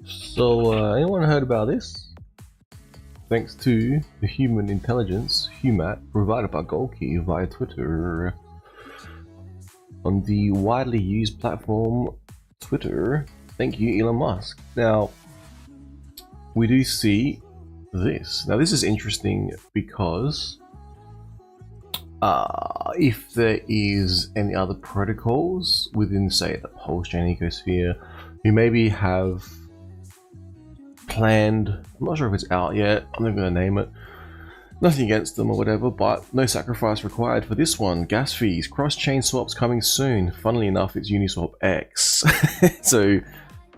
So, anyone heard about this? Thanks to the human intelligence, HUMAT, provided by Golkey via Twitter. On the widely used platform Twitter, thank you Elon Musk. Now, we do see this. Now this is interesting because if there is any other protocols within, say, the post-chain ecosphere who maybe have planned, I'm not sure if it's out yet, I'm not going to name it, nothing against them or whatever, but no sacrifice required for this one. Gas fees, cross-chain swaps coming soon. Funnily enough, it's UniswapX. So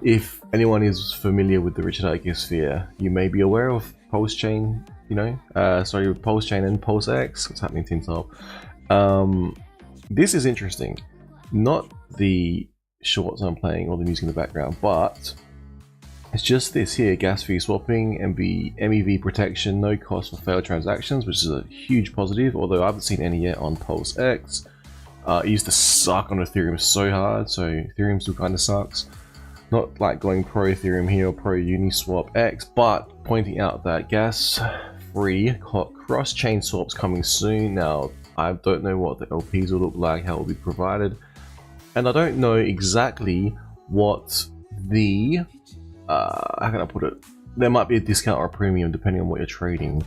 if anyone is familiar with the Richard ecosphere, you may be aware of post-chain, post-chain and post-X. What's happening in Top? This is interesting. Not the shorts I'm playing or the music in the background, but it's just this here: gas fee swapping, MEV protection, no cost for failed transactions, which is a huge positive, although I haven't seen any yet on Pulse X. It used to suck on Ethereum so hard, so Ethereum still kind of sucks. Not like going pro Ethereum here or pro UniswapX, but pointing out that gas-free cross-chain swaps coming soon. Now, I don't know what the LPs will look like, how it will be provided, and I don't know exactly what the how can I put it? There might be a discount or a premium depending on what you're trading.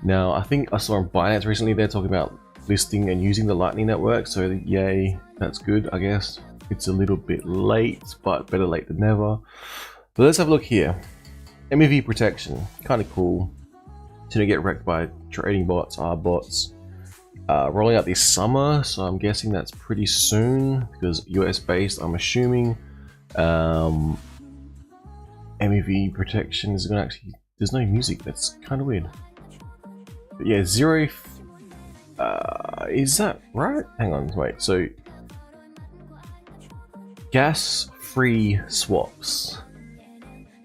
Now, I think I saw on Binance recently they're talking about listing and using the Lightning Network, so yay, that's good, I guess. It's a little bit late, but better late than never. But let's have a look here. MEV protection, kind of cool. It's gonna get wrecked by trading bots, bots. Rolling out this summer, so I'm guessing that's pretty soon because US based, I'm assuming. MEV protection is gonna actually, there's no music, that's kind of weird. But yeah, zero, is that right? Hang on, wait, so gas-free swaps.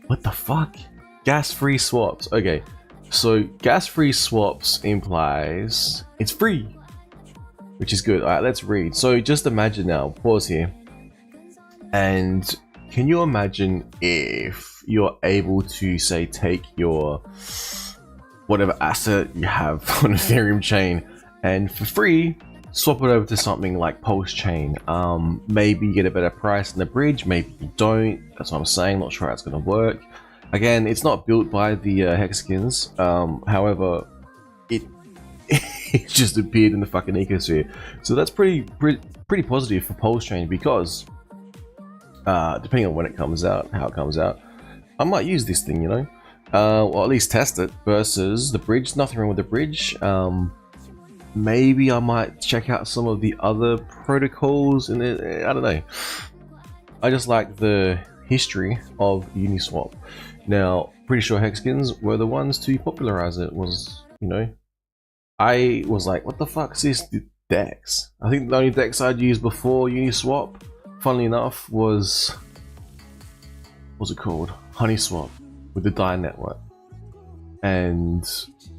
What the fuck? Gas-free swaps, okay. So gas-free swaps implies it's free, which is good. Alright, let's read. So just imagine now, pause here, and can you imagine if you're able to, say, take your whatever asset you have on Ethereum chain and for free swap it over to something like Pulse chain? Maybe you get a better price than the bridge, maybe you don't. That's what I'm saying. Not sure how it's going to work. Again, it's not built by the Hexagons. However, it just appeared in the fucking ecosphere, so that's pretty positive for Pulse chain because depending on when it comes out, how it comes out, I might use this thing, or at least test it versus the bridge. Nothing wrong with the bridge. Maybe I might check out some of the other protocols in it. I don't know. I just like the history of Uniswap. Now, pretty sure Hexagons were the ones to popularize it. I was like, what the fuck is this DEX? I think the only DEX I'd used before Uniswap, funnily enough, was, what's it called? HoneySwap with the DAI network. And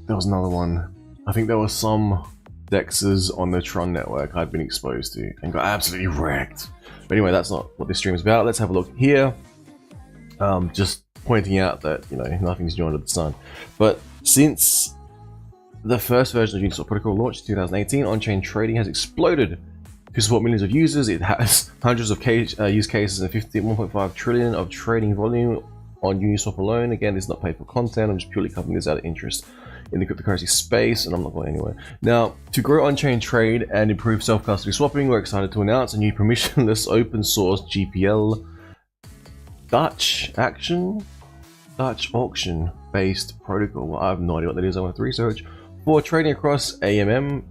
there was another one. I think there was some DEXs on the Tron network I'd been exposed to and got absolutely wrecked. But anyway, that's not what this stream is about. Let's have a look here. Just pointing out that, nothing's new under the sun. But since the first version of Uniswap protocol launched in 2018, on-chain trading has exploded to support millions of users. It has hundreds of use cases and 1.5 trillion of trading volume on Uniswap alone. Again, this is not paid for content. I'm just purely covering this out of interest in the cryptocurrency space, and I'm not going anywhere. Now, to grow on-chain trade and improve self-custody swapping, we're excited to announce a new permissionless open source GPL Dutch auction based protocol. Well, I have no idea what that is. I want to research for trading across AMM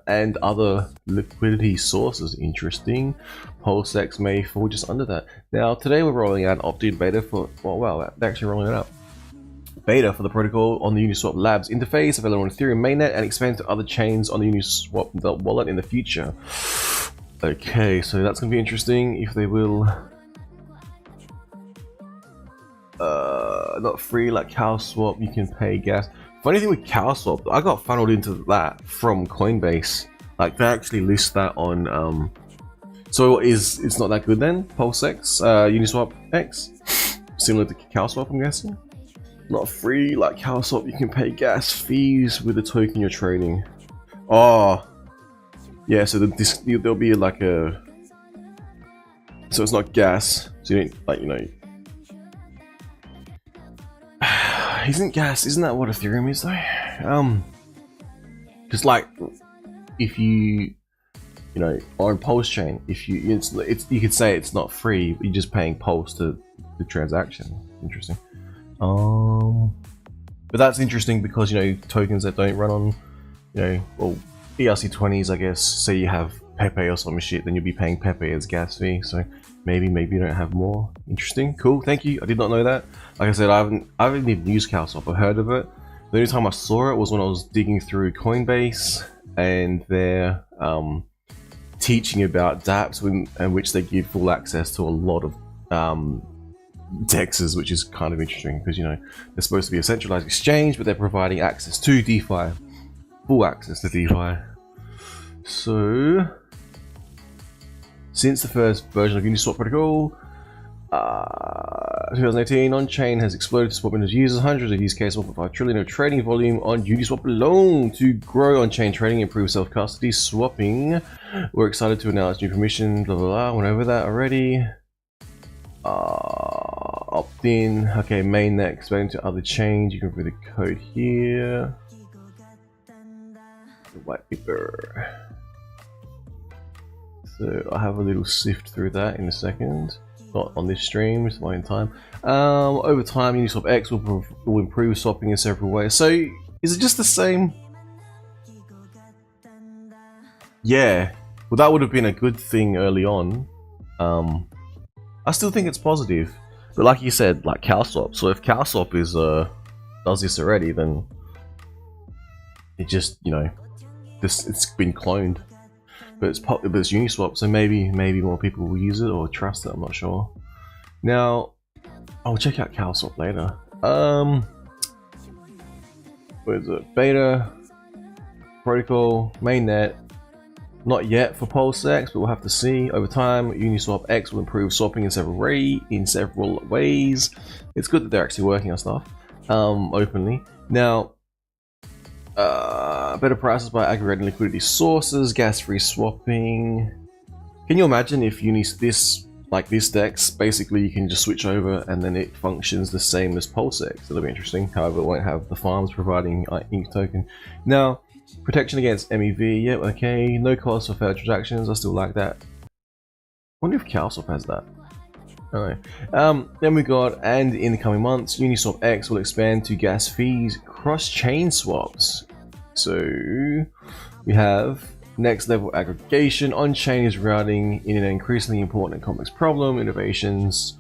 and other liquidity sources. Interesting. PulseX may fall just under that. Now, today we're rolling out opt-in beta for, well, wow, they're actually rolling it out. Beta for the protocol on the Uniswap Labs interface, available on Ethereum mainnet and expand to other chains on the Uniswap wallet in the future. Okay, so that's going to be interesting if they will. Not free like CowSwap, you can pay gas. Funny thing with CowSwap, I got funneled into that from Coinbase. Like, they actually list that on so it's not that good then, PulseX, UniswapX. similar to CalSwap, I'm guessing. Not free like CalSwap, you can pay gas fees with the token you're trading. Oh, yeah, so there'll be like a... So it's not gas, so you don't, like, you know... Isn't that what Ethereum is though? Just like, if you know, on Pulse chain, if you, you could say it's not free, but you're just paying Pulse to the transaction. Interesting. But that's interesting because, you know, tokens that don't run on, you know, well, ERC20s, I guess, say you have Pepe or some shit, then you'll be paying Pepe as gas fee, so maybe you don't have more. Interesting, cool, thank you, I did not know that. Like I said, I haven't even used CalSwap, I've heard of it. The only time I saw it was when I was digging through Coinbase, and they're teaching about dApps in which they give full access to a lot of DEXs, which is kind of interesting because, you know, they're supposed to be a centralized exchange, but they're providing access to DeFi, full access to DeFi. So, since the first version of Uniswap protocol, 2018, on-chain has exploded to swap into users, hundreds of use cases, 1.5 trillion of trading volume on Uniswap alone. To grow on-chain trading, improve self-custody, swapping. We're excited to announce new permission, blah blah blah, went over that already. Opt-in, okay, mainnet, expanding to other chains, you can read the code here. The white paper. So I'll have a little sift through that in a second. Not on this stream, it's my own time. Over time, UniswapX will improve swapping in several ways. So, is it just the same? Yeah, well that would have been a good thing early on. I still think it's positive. But like you said, like CalSwap. So if CalSwap is does this already, then it just, you know, it's been cloned. But it's Uniswap, so maybe more people will use it or trust it. I'm not sure. Now, I'll check out CalSwap later. Where's it? Beta, protocol, mainnet. Not yet for PulseX, but we'll have to see. Over time, UniswapX will improve swapping in several ways. It's good that they're actually working on stuff openly. Now, better prices by aggregating liquidity sources, gas-free swapping. Can you imagine if this DEX, basically you can just switch over and then it functions the same as PulseX? That'll be interesting. However, it won't have the farms providing INC token. Now, protection against MEV, yep, okay. No cost for failed transactions, I still like that. I wonder if CalSwap has that. Alright. Then we got, and in the coming months, UniswapX will expand to gas fees, cross-chain swaps. So, we have next level aggregation, on-chain is routing in an increasingly important and complex problem, innovations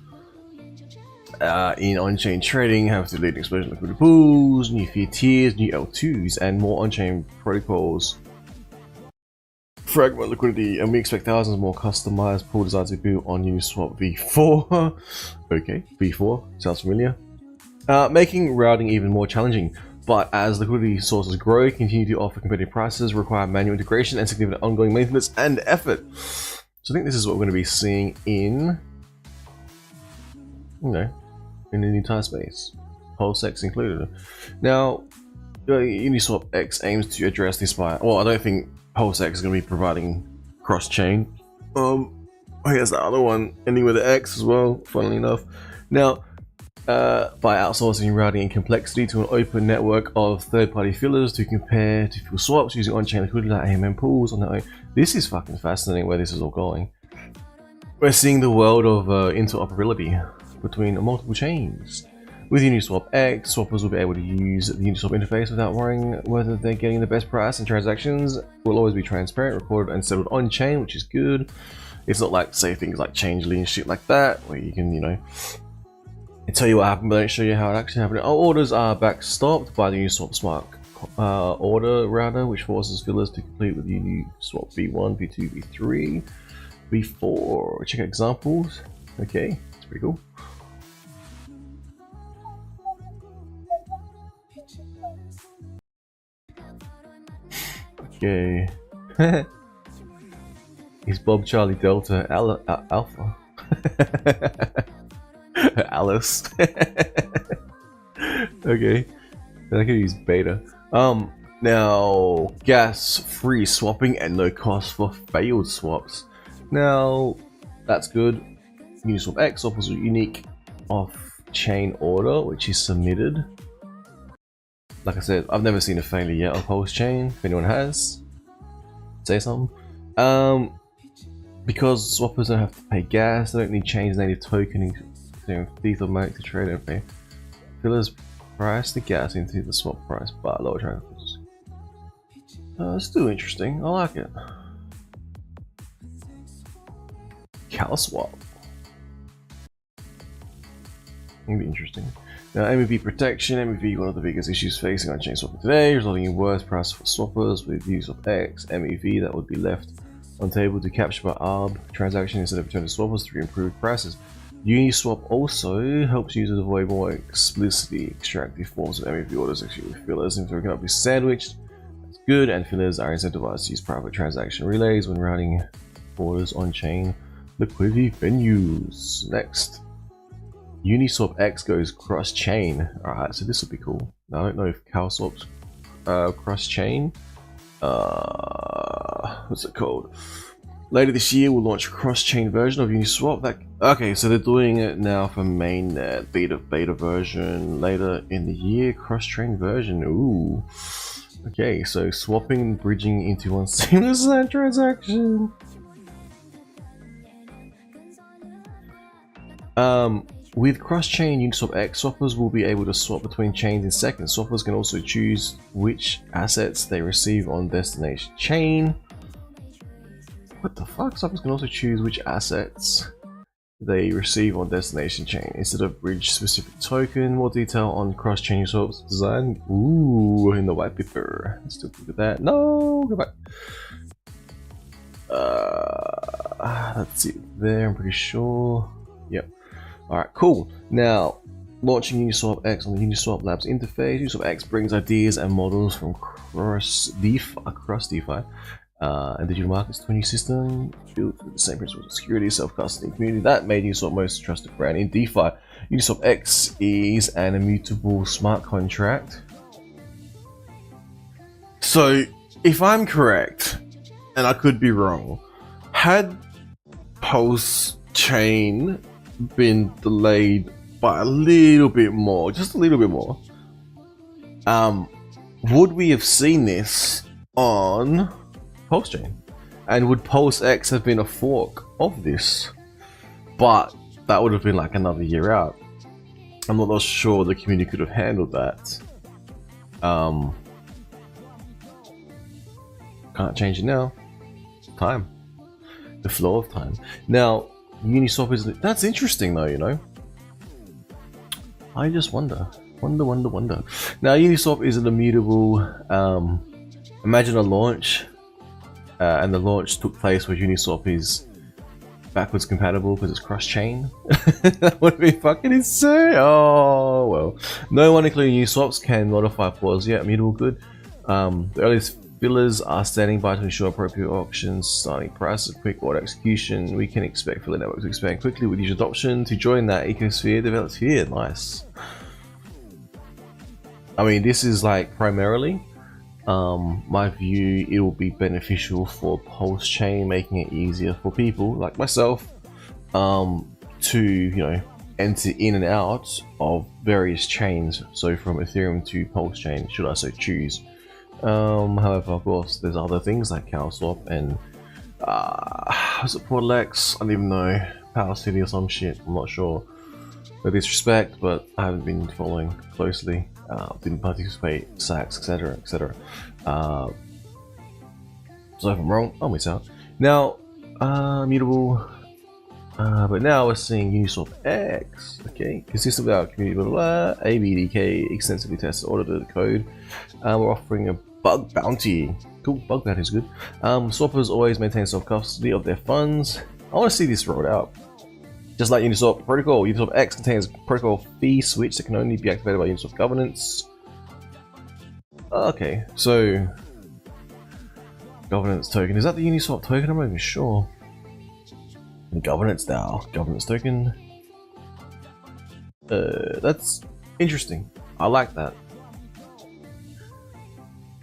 in on-chain trading have to lead to explosion of liquidity pools, new fiat tiers, new L2s, and more on-chain protocols. Fragment liquidity, and we expect thousands more customized pool designs to be built on Uniswap v4. Okay, v4 sounds familiar. Making routing even more challenging. But as liquidity sources grow, continue to offer competitive prices, require manual integration and significant ongoing maintenance and effort. So I think this is what we're going to be seeing in, you know, in the entire space, PulseX included. Now, UniswapX aims to address this by, well, I don't think PulseX is going to be providing cross-chain. I guess the other one ending with an X as well, funnily enough. Now, by outsourcing routing and complexity to an open network of third-party fillers to compare to fill swaps using on-chain liquidity like AMM pools on their own. This is fucking fascinating where this is all going. We're seeing the world of interoperability between multiple chains. With UniswapX, swappers will be able to use the Uniswap interface without worrying whether they're getting the best price, and transactions will always be transparent, recorded and settled on-chain, which is good. It's not like, say, things like Changelly and shit like that, where you can, you know, tell you what happened but don't show you how it actually happened. Our orders are backstopped by the Uniswap Smart order router, which forces fillers to complete with Uniswap v1, v2, v3, v4. Check out examples. Okay, that's pretty cool. Okay. Is Bob Charlie Delta Alpha? Alice. Okay, I can use beta. Now gas-free swapping and no cost for failed swaps. Now that's good. UniswapX offers a unique off-chain order which is submitted. Like I said, I've never seen a failure yet on Pulse Chain. If anyone has, say something. Because swappers don't have to pay gas, they don't need change native token, these automatic to trade and pay. Fillers price the gas into the swap price, but lower transfers. Still interesting. I like it. Cal swap. It'll be interesting. Now, MEV protection. MEV, one of the biggest issues facing on chain swapping today, resulting in worse prices for swappers. With UniswapX MEV that would be left on table to capture by ARB transaction instead of return to swappers through improved prices. Uniswap also helps users avoid more explicitly extractive forms of MEV orders, actually with fillers, and cannot be sandwiched. That's good, and fillers are incentivized to use private transaction relays when routing orders on chain liquidity venues. Next, UniswapX goes cross-chain. Alright, so this will be cool. Now, I don't know if CalSwap's cross-chain. What's it called? Later this year, we'll launch a cross-chain version of Uniswap. Okay, so they're doing it now for mainnet, beta version. Later in the year, cross-chain version. Ooh. Okay, so swapping and bridging into one seamless transaction. With cross-chain UniswapX, swappers will be able to swap between chains in seconds. Swappers can also choose which assets they receive on destination chain. What the fuck? Swappers can also choose which assets they receive on destination chain instead of bridge-specific token. More detail on cross-chain Uniswap's design. Ooh, in the white paper. Let's still look at that. No, go back. That's it there. I'm pretty sure. Yep. Alright, cool. Now, launching UniswapX on the Uniswap Labs interface. UniswapX brings ideas and models from across DeFi and digital markets to a new system built with the same principles of security, self-custody, and community that made Uniswap most trusted brand in DeFi. UniswapX is an immutable smart contract. So, if I'm correct, and I could be wrong, had Pulse Chain been delayed by a little bit more, just a little bit more, would we have seen this on Pulse Chain? And would PulseX have been a fork of this? But that would have been like another year out. I'm not sure the community could have handled that. Can't change it now. Time. The flow of time. Now, Uniswap is... That's interesting though, you know? I just wonder. Wonder. Now, Uniswap is an immutable... imagine a launch. And the launch took place where Uniswap is backwards compatible because it's cross-chain. That would be fucking insane. Oh, well. No one, including Uniswaps, can modify flaws yet. Immutable, good. The earliest fillers are standing by to ensure appropriate auctions, starting prices, quick order execution. We can expect filler networks to expand quickly with user adoption to join that ecosphere developed here. Nice. I mean, this is like primarily my view. It will be beneficial for Pulse Chain, making it easier for people like myself to, you know, enter in and out of various chains. So from Ethereum to Pulse Chain, should I so choose. However, of course, there's other things like CalSwap and was it Portal X? I don't even know. Power City or some shit. I'm not sure. No disrespect, but I haven't been following closely. Didn't participate, sacks, etc., etc. So if I'm wrong, I'll miss out. Now, mutable. But now we're seeing UniswapX. Okay, consistent with our community, blah, blah, blah. ABDK extensively tested, audited the code. We're offering a bug bounty. Cool, bug bounty is good. Swappers always maintain self-custody of their funds. I want to see this rolled out. Just like Uniswap protocol, UniswapX contains protocol fee switch that can only be activated by Uniswap governance. Okay, so governance token, is that the Uniswap token? I'm not even sure. Governance DAO, governance token. That's interesting. I like that.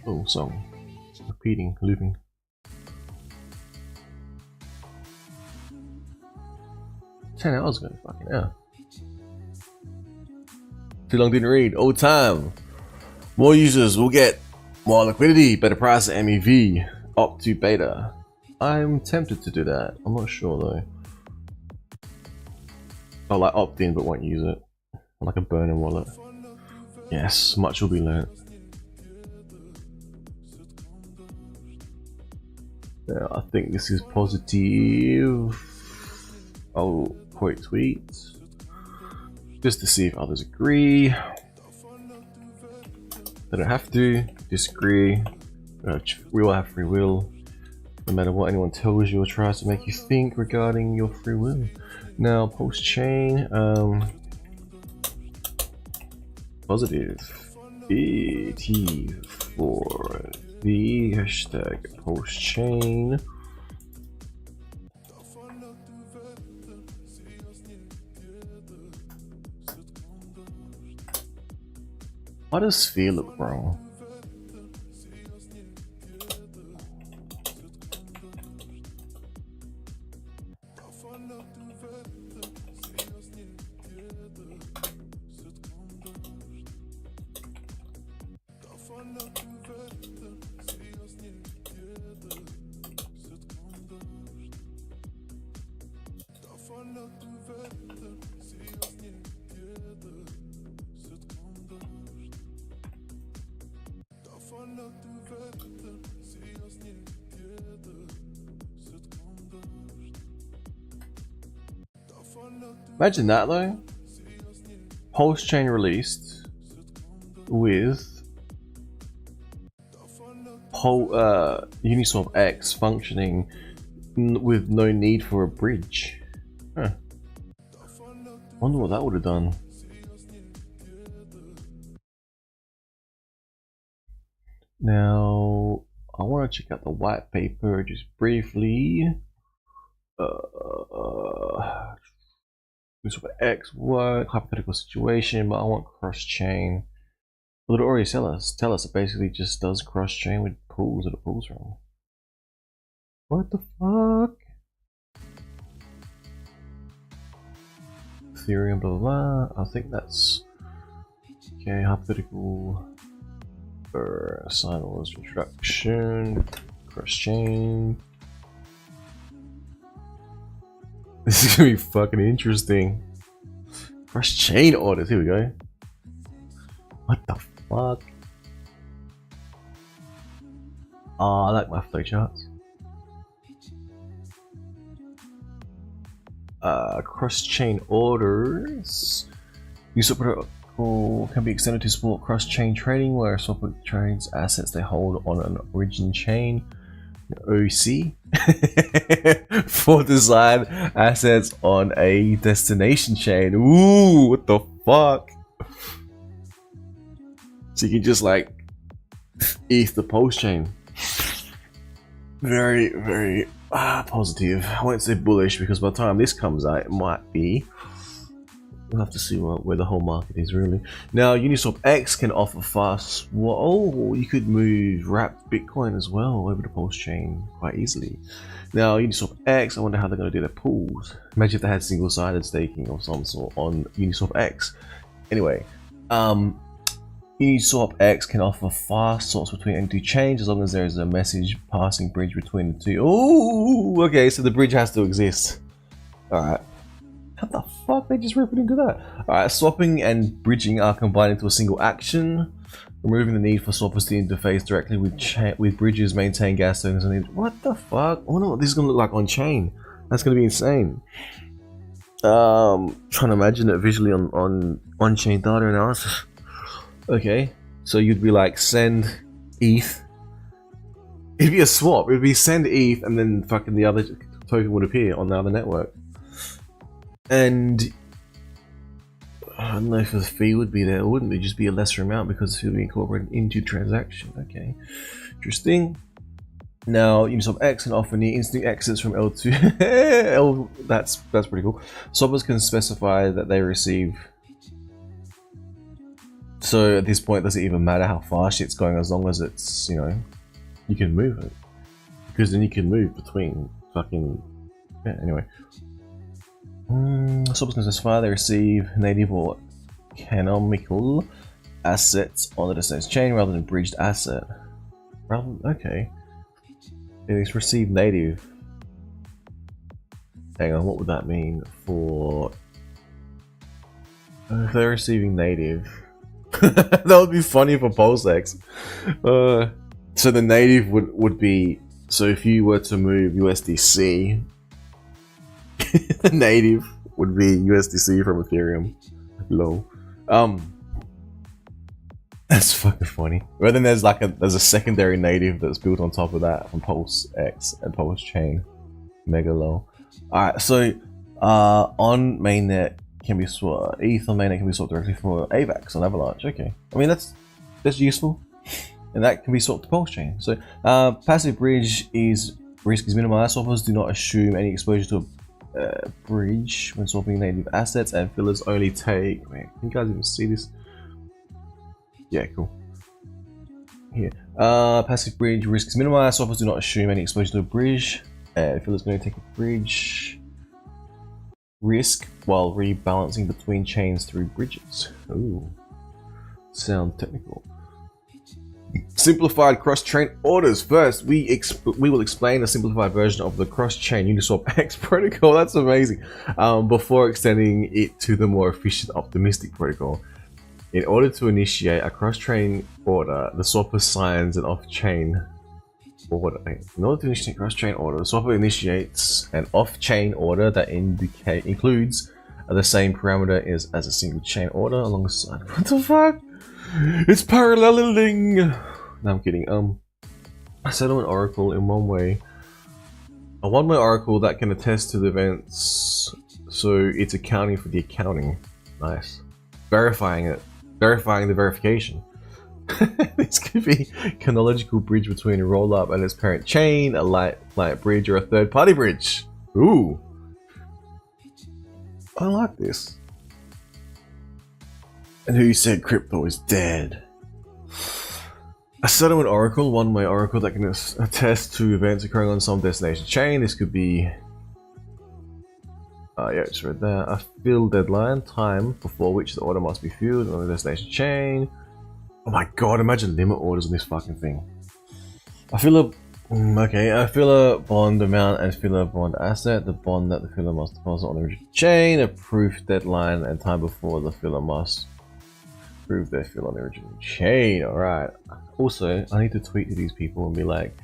Oh, song. Repeating, looping. $10 ago, fucking hell. Too long didn't read. Old time. More users will get more liquidity, better price at MEV. Opt to beta. I'm tempted to do that. I'm not sure though. I'll like opt in but won't use it. I'm like a burner wallet. Yes, much will be learnt. Yeah, I think this is positive. I'll quote tweet just to see if others agree. They don't have to. Disagree. We all have free will. No matter what anyone tells you or tries to make you think regarding your free will. Now, post chain. Positive. BT for the hashtag post chain. Why does sphere look wrong? Imagine that though. Pulse chain released with UniswapX functioning with no need for a bridge. Huh. Wonder what that would have done. Now I want to check out the white paper just briefly. UniswapX work, hypothetical situation, but I want cross-chain. Well, it already tell us it basically just does cross-chain with pools that it pulls from. What the fuck? Ethereum, blah blah blah. I think that's okay. Hypothetical sign was introduction, cross-chain. This is gonna be fucking interesting. Cross chain orders, here we go. What the fuck? Oh, I like my flowcharts. Cross chain orders. Uniswap protocol can be extended to support cross chain trading where swap trades assets they hold on an origin chain. OC for design assets on a destination chain. Ooh, what the fuck? So you can just like ETH the post chain. Very, very positive. I won't say bullish because by the time this comes out, it might be. We'll have to see where the whole market is really. Now, UniswapX can offer fast. Oh, you could move wrapped Bitcoin as well over the Pulse chain quite easily. Now, UniswapX, I wonder how they're going to do their pools. Imagine if they had single-sided staking of some sort on UniswapX. Anyway, UniswapX can offer fast swaps between any two chains as long as there is a message passing bridge between the two. Oh, okay, so the bridge has to exist. All right. How the fuck they just ripped into that? Alright, swapping and bridging are combined into a single action, removing the need for swappers to interface directly with bridges, maintain gas tokens, and what the fuck? I wonder what this is gonna look like on chain. That's gonna be insane. Trying to imagine it visually on chain data analysis. Okay, so you'd be like send ETH. It'd be a swap. It'd be send ETH, and then fucking the other token would appear on the other network. And I don't know if the fee would be there, or wouldn't it just be a lesser amount because it's going to be incorporated into the transaction. Okay, interesting. Now, UniswapX can offer near instant exits from L2. That's pretty cool. Swappers can specify that they receive So at this point, does it even matter how fast shit's going as long as it's, you know, you can move it? Because then you can move between fucking... Yeah, anyway. Swappers can specify they receive native or canonical assets on the destination chain rather than bridged asset. Okay. It's received native. Hang on, what would that mean for... if they're receiving native... that would be funny for PulseX. So the native would be... So if you were to move USDC, the native would be USDC from Ethereum. Lol. That's fucking funny. But then there's like there's a secondary native that's built on top of that from PulseX and Pulse Chain. Mega lol. Alright, so on mainnet can be swapped. ETH on mainnet can be swapped directly for AVAX on Avalanche. Okay, I mean that's useful, and that can be swapped to Pulse Chain. So passive bridge is risk is minimized. Swappers do not assume any exposure to a bridge when swapping native assets, and fillers only take. Wait, can you guys even see this? Yeah, cool. Here, passive bridge risk is minimized. Swappers do not assume any exposure to a bridge. Fillers going to take a bridge risk while rebalancing between chains through bridges. Ooh, sound technical. Simplified cross-chain orders. First, we will explain a simplified version of the cross-chain UniswapX protocol. That's amazing. Before extending it to the more efficient optimistic protocol. In order to initiate a cross-chain order, the swapper signs an off-chain order. In order to initiate a cross-chain order, the swapper initiates an off-chain order that includes the same parameter as a single chain order alongside. What the fuck? It's paralleling. No, I'm kidding. A settlement oracle in one way. A one-way oracle that can attest to the events, so it's accounting for the accounting. Nice. Verifying it. Verifying the verification. This could be a canonical bridge between a rollup and its parent chain, a light bridge, or a third-party bridge. Ooh. I like this. And who said crypto is dead? A settlement oracle, one-way oracle that can attest to events occurring on some destination chain. This could be... yeah, just read that. A fill deadline, time before which the order must be filled on the destination chain. Oh my god, imagine limit orders on this fucking thing. A filler... okay, a filler bond amount and filler bond asset. The bond that the filler must deposit on the original chain. A proof deadline and time before the filler must prove their fill on the original chain. Alright. Also, I need to tweet to these people and be like,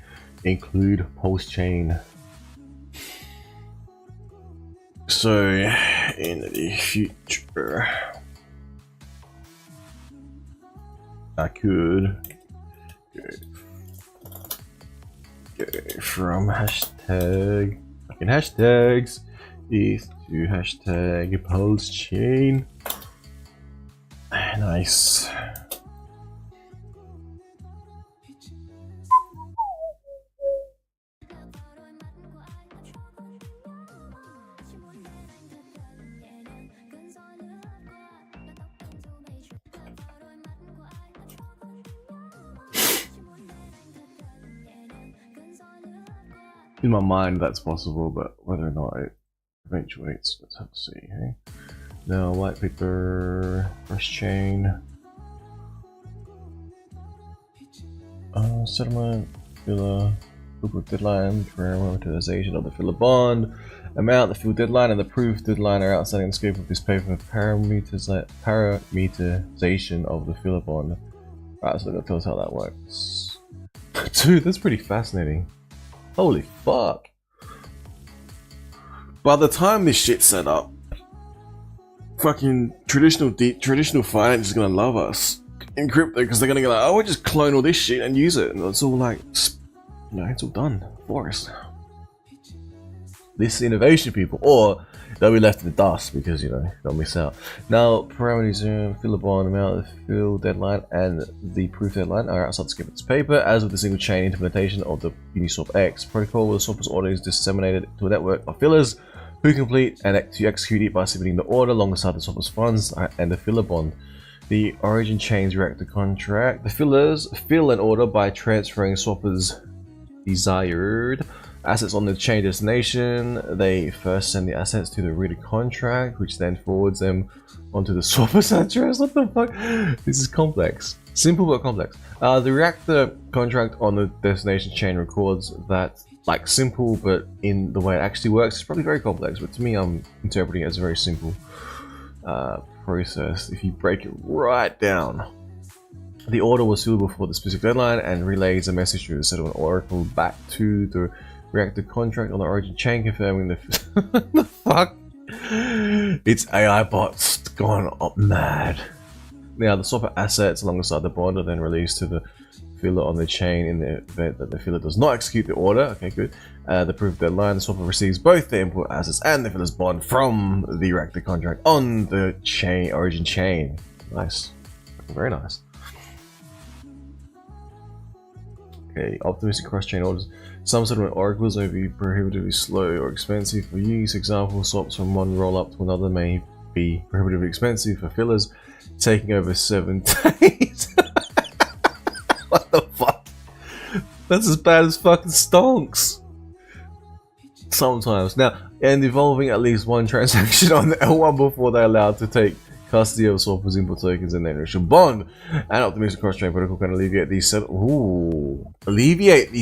include post chain. So, in the future, I could go from hashtag fucking hashtags ETH to hashtag pulse chain. Nice. In my mind that's possible, but whether or not it eventuates, let's have to see. Hey? Now white paper, first chain, settlement, filler, proof deadline, parameterization of the filler bond, amount, the fill deadline, and the proof deadline are outside the scope of this paper. Parameterization of the filler bond. Alright, so they're gonna tell us how that works. Dude, that's pretty fascinating. Holy fuck. By the time this shit's set up, fucking traditional finance is gonna love us in crypto, because they're gonna go like, oh, we'll just clone all this shit and use it, and it's all like, you know, it's all done for us. This innovation, people, or they'll be left in the dust because, you know, they'll miss out. Now, parameters, filler bond amount, the fill deadline, and the proof deadline are outside the scope of this paper. As with the single chain implementation of the UniswapX protocol, the swapper's order is disseminated to a network of fillers who complete and to execute it by submitting the order alongside the swapper's funds and the filler bond. The origin chains reactor contract. The fillers fill an order by transferring swappers' desired assets on the chain destination. They first send the assets to the reader contract, which then forwards them onto the swapper's address. What the fuck? This is complex. Simple but complex. The reactor contract on the destination chain records that like simple, but in the way it actually works, it's probably very complex. But to me, I'm interpreting it as a very simple process. If you break it right down, the order was filled before the specific deadline and relays a message through the settlement oracle back to the reactor contract on the origin chain, confirming the the fuck. It's AI bots gone up mad. Now the swapper assets alongside the bond are then released to the filler on the chain in the event that the filler does not execute the order. Okay, good. The proof deadline, the swapper receives both the input assets and the filler's bond from the reactor contract on the chain origin chain. Nice, very nice. Okay, optimistic cross-chain orders. Some settlement oracles may be prohibitively slow or expensive for use. Example, swaps from one roll-up to another may be prohibitively expensive for fillers, taking over 7 days. What the fuck? That's as bad as fucking stonks. Sometimes. Now, and involving at least one transaction on the L1 before they're allowed to take custody of swappers' input tokens and their initial bond. An optimistic cross-chain protocol can alleviate these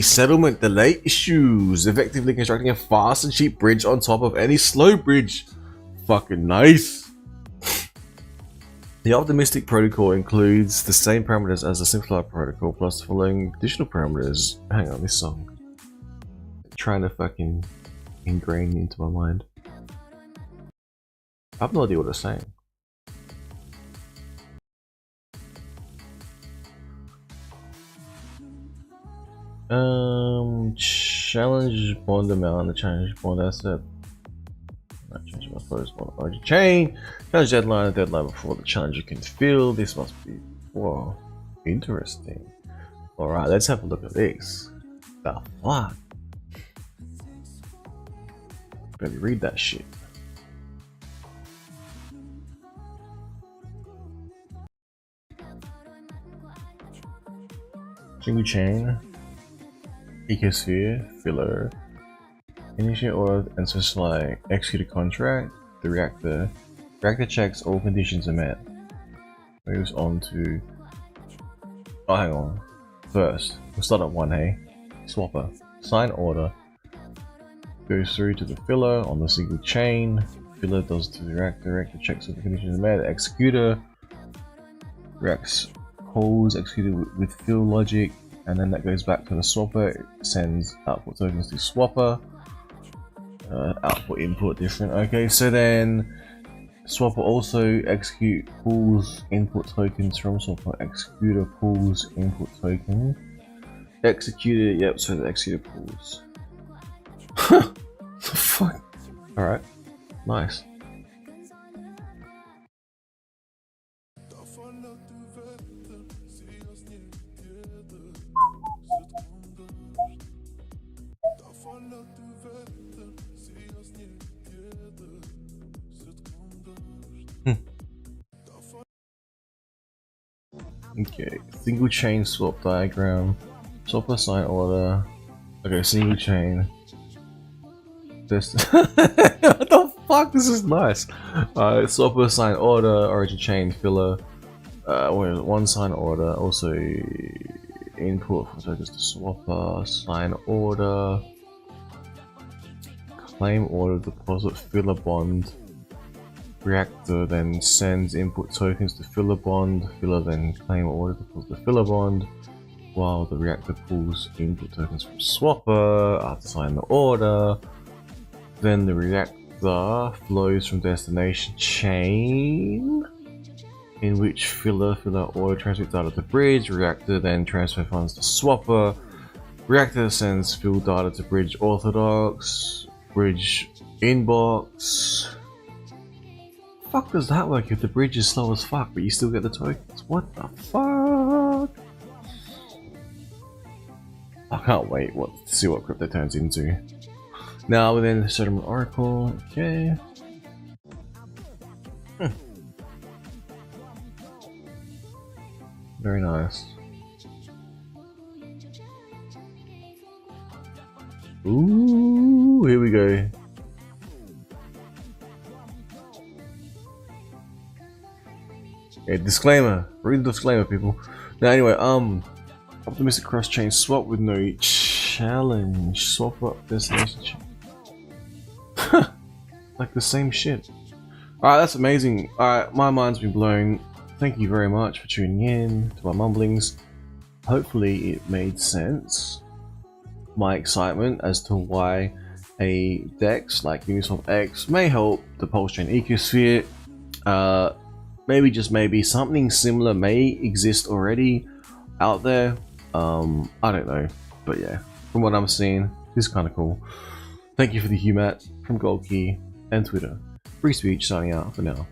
settlement delay issues, effectively constructing a fast and cheap bridge on top of any slow bridge. Fucking nice. The optimistic protocol includes the same parameters as the simplified protocol, plus the following additional parameters. Hang on, this song. Trying to fucking ingrain into my mind. I have no idea what it's saying. Challenge bond amount, the challenge bond asset. Not change my first bond origin chain. Challenge deadline, the deadline before the challenger can fill. This must be, whoa, interesting. Alright, let's have a look at this. The fuck? Better read that shit. Single chain. Ecosphere, filler, initiate order and specify execute a contract. The reactor checks all conditions are met. Moves on to, oh hang on, first we'll start at 1, hey, swapper, sign order, goes through to the filler on the single chain, filler does to the reactor checks all the conditions are met, executor, reacts calls executed with fill logic, and then that goes back to the swapper. It sends output tokens to swapper. Output input different. Okay, so then swapper also pulls input tokens from swapper. Executor pulls input token. Executor, yep. So the executor pulls. Fuck. All right, nice. Okay, single chain swap diagram, swapper sign order. Okay, single chain. This what the fuck? This is nice. Swapper sign order, origin chain filler. One sign order. Also input for tokens to swapper sign order. Claim order deposit filler bond. Reactor then sends input tokens to filler bond. Filler then claim order deposit the filler bond, while the reactor pulls input tokens from swapper after signing the order. Then the reactor flows from destination chain, in which filler order transmits data to bridge. Reactor then transfer funds to swapper. Reactor sends fill data to bridge orthodox. Bridge inbox. Fuck does that work if the bridge is slow as fuck but you still get the tokens? What the fuck? I can't wait to see what crypto turns into. Now within the settlement oracle, okay. Very nice. Ooh, here we go. Okay, disclaimer. Read the disclaimer, people. Now, anyway, optimistic cross-chain swap with no challenge. Swap up destination. Like the same shit. Alright, that's amazing. Alright, my mind's been blown. Thank you very much for tuning in to my mumblings. Hopefully it made sense. My excitement as to why a DEX like UniswapX may help the Pulse Chain ecosphere. Maybe, just maybe, something similar may exist already out there. I don't know. But yeah, from what I'm seeing, this is kind of cool. Thank you for the Humat from Gold Key and Twitter. Free speech signing out for now.